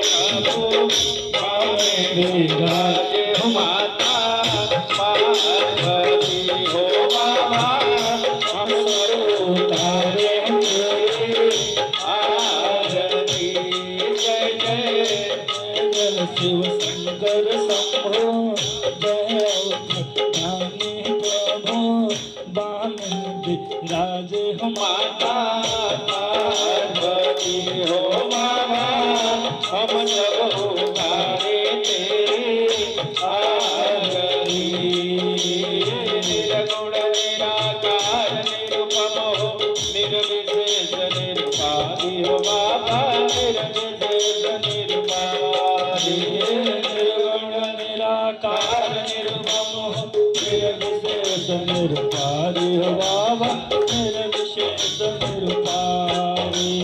प्रभु बामे विराजे हो माता पार्वती हो बाबा हम तारे आरती जय जय जय शिव शंकर शंभो जय ज्ञानी प्रभु बामे विराजे हो माता पार्वती हो बाबा हम सब उतारे तेरे आरती निर्गुण निराकार निरुपम हो निर्विशेष निरुपाधि हो बाबा निर्विशेष निरुपाधि निर्गुण निराकार निरुपम हो निर्विशेष निरुपाधि हो बाबा निर्विशेष निरुपाधि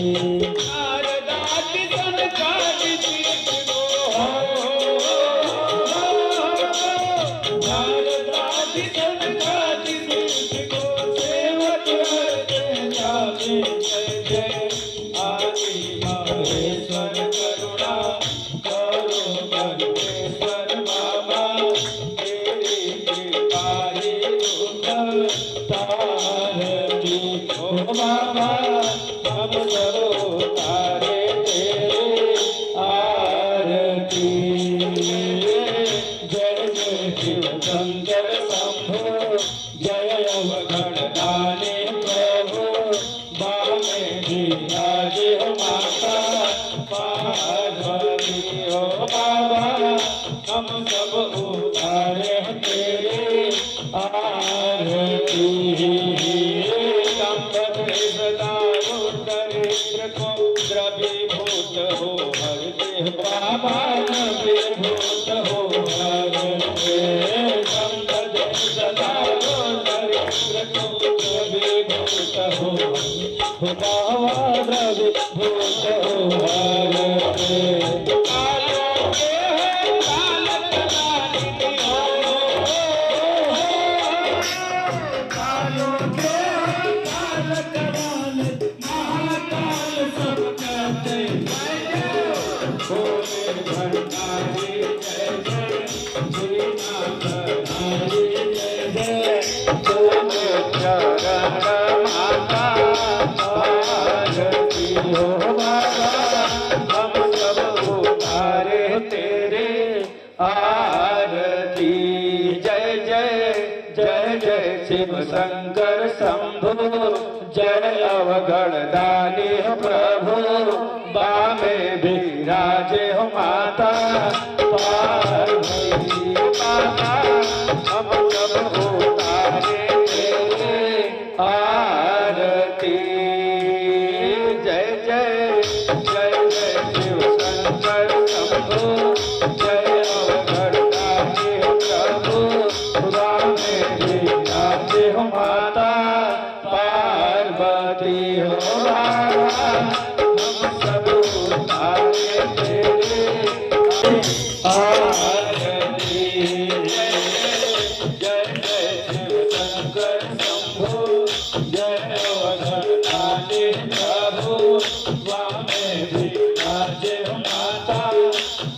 बाबा हम सब तारे तेरे आरती जय जय शिव शंकर शंभो जय अवघड़ दाने प्रभु बामे विराजे हो माता पार्वती हो बाबा हम सब उतारे तेरे आरती द्रवीभूत हो हर देह बाबा द्रवीभूत हो हर सदा द्रवीभूत हो बाबा द्रवीभूत हो हर आरती जय जय जय जय शिव शंकर शंभो जय अवघड़ दानी प्रभु बामे विराजे हो माता पार्वती माता हम सब उतारे तेरे आरती जय जय जय जय शिव शंकर शंभो जय हो माता पार्वती हो बाबा हम सब उतारे तेरे आरती जय जय शिव शंकर शंभो जय अवघड़ दानी प्रभु बामे विराजे हो माता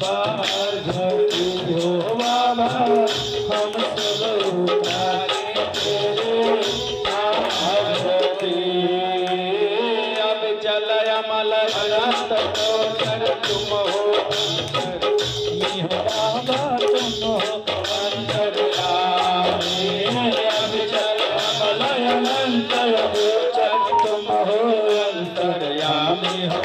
पार्वती हो बाबा हम सब उतारे अब चलय मल अनंत गोचर तुम हो बाबा तुम हो अंतर्यामी अब चलय मल अनंत गोचर तुम हो अंतर्यामी हो